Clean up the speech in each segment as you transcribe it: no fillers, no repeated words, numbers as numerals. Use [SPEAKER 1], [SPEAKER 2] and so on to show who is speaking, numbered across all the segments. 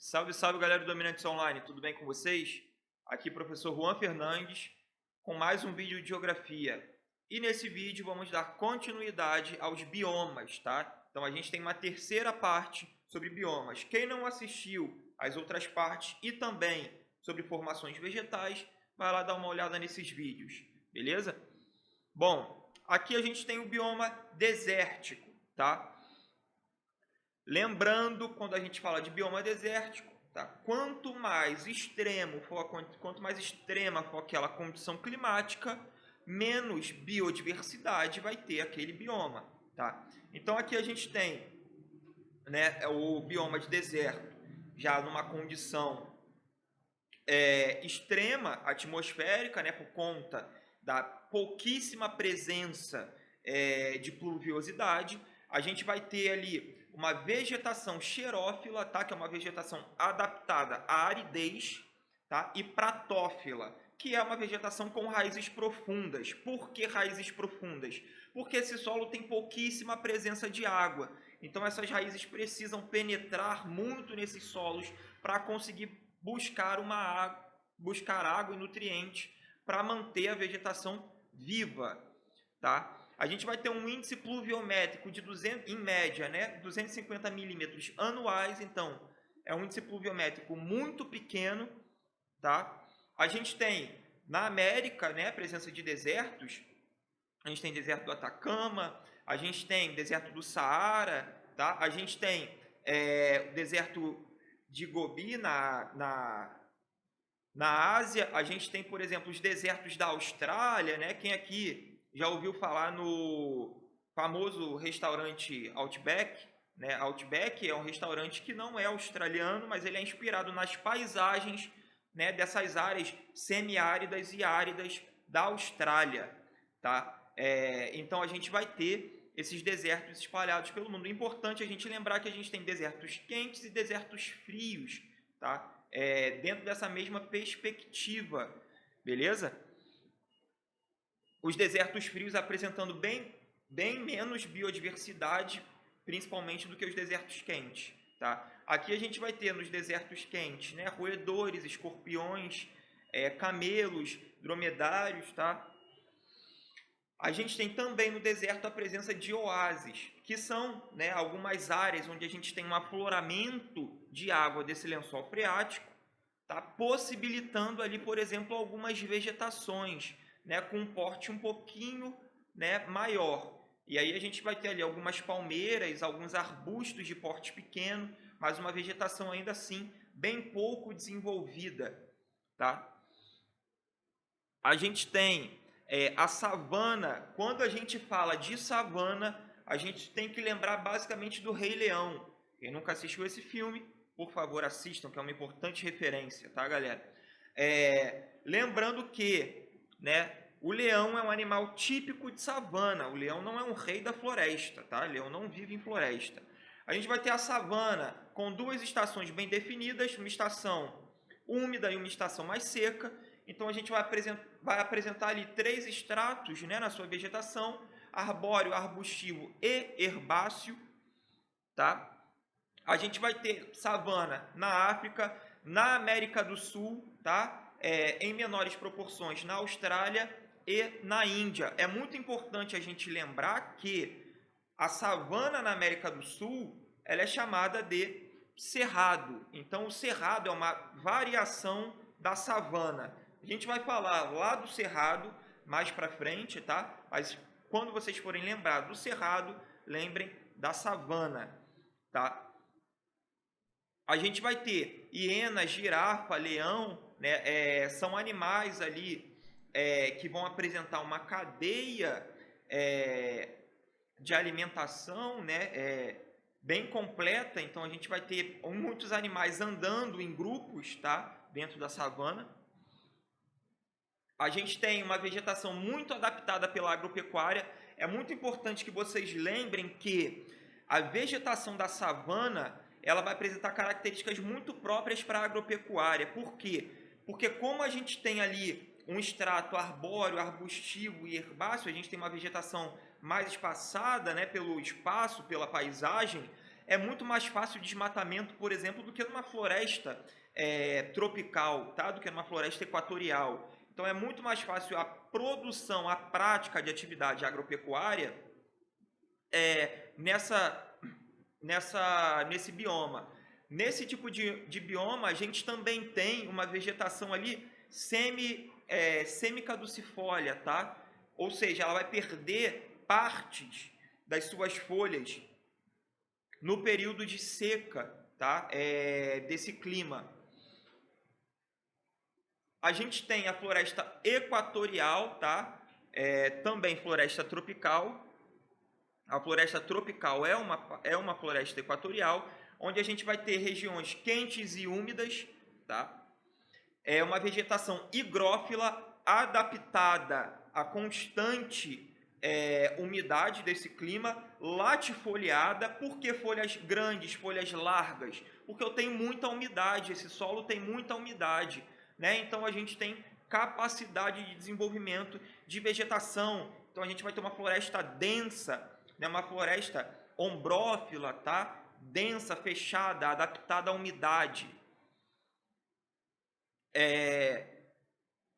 [SPEAKER 1] Salve, salve, galera do Dominantes Online, tudo bem com vocês? Aqui professor Juan Fernandes com mais um vídeo de geografia. E nesse vídeo vamos dar continuidade aos biomas, tá? Então a gente tem uma terceira parte sobre biomas. Quem não assistiu às outras partes e também sobre formações vegetais, vai lá dar uma olhada nesses vídeos, beleza? Bom, aqui a gente tem o bioma desértico, tá? Lembrando, quando a gente fala de bioma desértico, tá? Quanto mais extrema for aquela condição climática, menos biodiversidade vai ter aquele bioma, tá? Então aqui a gente tem, né, o bioma de deserto já numa condição extrema atmosférica, né, por conta da pouquíssima presença de pluviosidade. A gente vai ter ali uma vegetação xerófila, tá? Que é uma vegetação adaptada à aridez, tá? E pratófila, que é uma vegetação com raízes profundas. Por que raízes profundas? Porque esse solo tem pouquíssima presença de água. Então essas raízes precisam penetrar muito nesses solos para conseguir buscar água e nutrientes para manter a vegetação viva, tá? A gente vai ter um índice pluviométrico de 200, em média, né, 250 milímetros anuais, então é um índice pluviométrico muito pequeno, tá? A gente tem na América, né, a presença de desertos. A gente tem deserto do Atacama, a gente tem deserto do Saara, tá? A gente tem o deserto de Gobi na Ásia. A gente tem, por exemplo, os desertos da Austrália, né? Quem aqui já ouviu falar no famoso restaurante Outback, né? Outback é um restaurante que não é australiano, mas ele é inspirado nas paisagens, né, dessas áreas semiáridas e áridas da Austrália, tá? Então a gente vai ter esses desertos espalhados pelo mundo. É importante a gente lembrar que a gente tem desertos quentes e desertos frios, tá? Dentro dessa mesma perspectiva, beleza? Os desertos frios apresentando bem menos biodiversidade, principalmente do que os desertos quentes, tá? Aqui a gente vai ter nos desertos quentes, né, roedores, escorpiões, camelos, dromedários, tá? A gente tem também no deserto a presença de oásis, que são, né, algumas áreas onde a gente tem um afloramento de água desse lençol freático, tá, possibilitando ali, por exemplo, algumas vegetações, né, com um porte um pouquinho, né, maior. E aí a gente vai ter ali algumas palmeiras, alguns arbustos de porte pequeno, mas uma vegetação ainda assim bem pouco desenvolvida, tá? A gente tem a savana. Quando a gente fala de savana, a gente tem que lembrar basicamente do Rei Leão. Quem nunca assistiu esse filme, por favor, assistam, que é uma importante referência, tá, galera? Lembrando que, né, o leão é um animal típico de savana. O leão não é um rei da floresta, tá? O leão não vive em floresta. A gente vai ter a savana com duas estações bem definidas, uma estação úmida e uma estação mais seca. Então a gente vai apresentar ali três estratos, né, na sua vegetação: arbóreo, arbustivo e herbáceo, tá? A gente vai ter savana na África, na América do Sul, tá? Em menores proporções na Austrália e na Índia. É muito importante a gente lembrar que a savana na América do Sul, ela é chamada de cerrado. Então o cerrado é uma variação da savana. A gente vai falar lá do cerrado mais para frente, tá? Mas quando vocês forem lembrar do cerrado, lembrem da savana, tá? A gente vai ter hiena, girafa, leão, né? São animais ali que vão apresentar uma cadeia de alimentação, né? Bem completa. Então a gente vai ter muitos animais andando em grupos, tá? Dentro da savana. A gente tem uma vegetação muito adaptada pela agropecuária. É muito importante que vocês lembrem que a vegetação da savana, ela vai apresentar características muito próprias para a agropecuária. Por quê? Porque como a gente tem ali um extrato arbóreo, arbustivo e herbáceo, a gente tem uma vegetação mais espaçada, né, pelo espaço, pela paisagem, é muito mais fácil o desmatamento, por exemplo, do que numa floresta tropical, tá? Do que numa floresta equatorial. Então é muito mais fácil a produção, a prática de atividade agropecuária nesse bioma. Nesse tipo de bioma, a gente também tem uma vegetação ali semicaducifólia, tá? Ou seja, ela vai perder partes das suas folhas no período de seca, tá? Desse clima. A gente tem a floresta equatorial, tá? Também floresta tropical. A floresta tropical é uma floresta equatorial, onde a gente vai ter regiões quentes e úmidas, tá? É uma vegetação higrófila adaptada à constante umidade desse clima, latifoliada. Por que folhas grandes, folhas largas? Porque eu tenho muita umidade, esse solo tem muita umidade, né? Então a gente tem capacidade de desenvolvimento de vegetação. Então a gente vai ter uma floresta densa, né? Uma floresta ombrófila, tá? Densa, fechada, adaptada à umidade.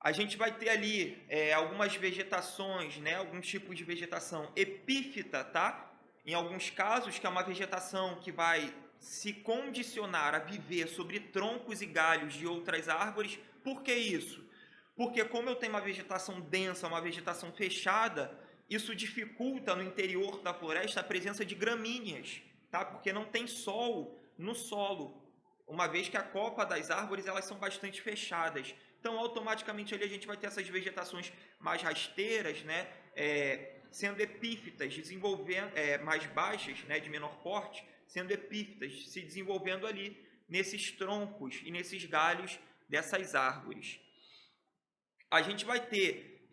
[SPEAKER 1] A gente vai ter ali algumas vegetações, né? Alguns tipos de vegetação epífita, tá? Em alguns casos, que é uma vegetação que vai se condicionar a viver sobre troncos e galhos de outras árvores. Por que isso? Porque como eu tenho uma vegetação densa, uma vegetação fechada, isso dificulta no interior da floresta a presença de gramíneas, tá? Porque não tem sol no solo, uma vez que a copa das árvores elas são bastante fechadas. Então, automaticamente ali a gente vai ter essas vegetações mais rasteiras, né? Sendo epífitas, desenvolvendo, mais baixas, né? De menor porte, sendo epífitas, se desenvolvendo ali nesses troncos e nesses galhos dessas árvores. A gente vai ter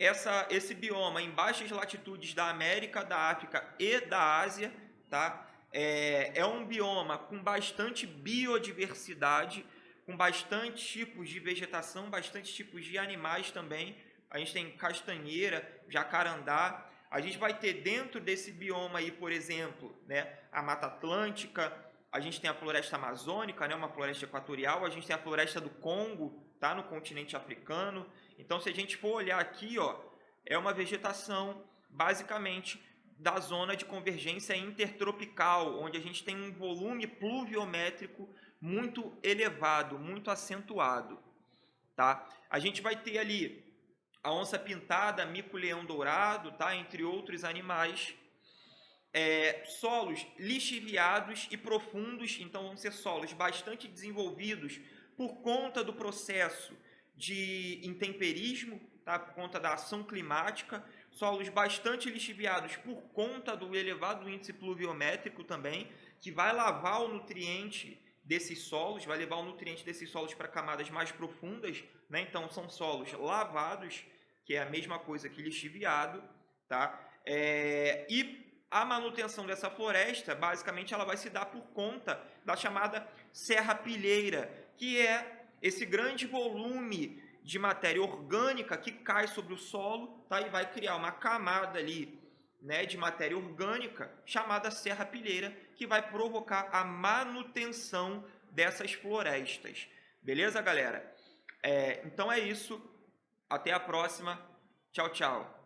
[SPEAKER 1] esse bioma em baixas latitudes da América, da África e da Ásia, tá? É um bioma com bastante biodiversidade, com bastante tipos de vegetação, bastante tipos de animais também. A gente tem castanheira, jacarandá. A gente vai ter dentro desse bioma aí, por exemplo, né, a Mata Atlântica, a gente tem a floresta amazônica, né, uma floresta equatorial, a gente tem a floresta do Congo, tá, no continente africano. Então, se a gente for olhar aqui, ó, é uma vegetação basicamente da zona de convergência intertropical, onde a gente tem um volume pluviométrico muito elevado, muito acentuado, tá? A gente vai ter ali a onça-pintada, mico-leão-dourado, tá? Entre outros animais. Solos lixiviados e profundos, então vão ser solos bastante desenvolvidos por conta do processo de intemperismo, tá? Por conta da ação climática. Solos bastante lixiviados por conta do elevado índice pluviométrico também, que vai lavar o nutriente desses solos, vai levar o nutriente desses solos para camadas mais profundas, né? Então são solos lavados, que é a mesma coisa que lixiviado, tá? E a manutenção dessa floresta, basicamente, ela vai se dar por conta da chamada serrapilheira, que é esse grande volume de matéria orgânica que cai sobre o solo, tá? E vai criar uma camada ali, né, de matéria orgânica chamada serrapilheira, que vai provocar a manutenção dessas florestas. Beleza, galera? Então é isso. Até a próxima. Tchau, tchau.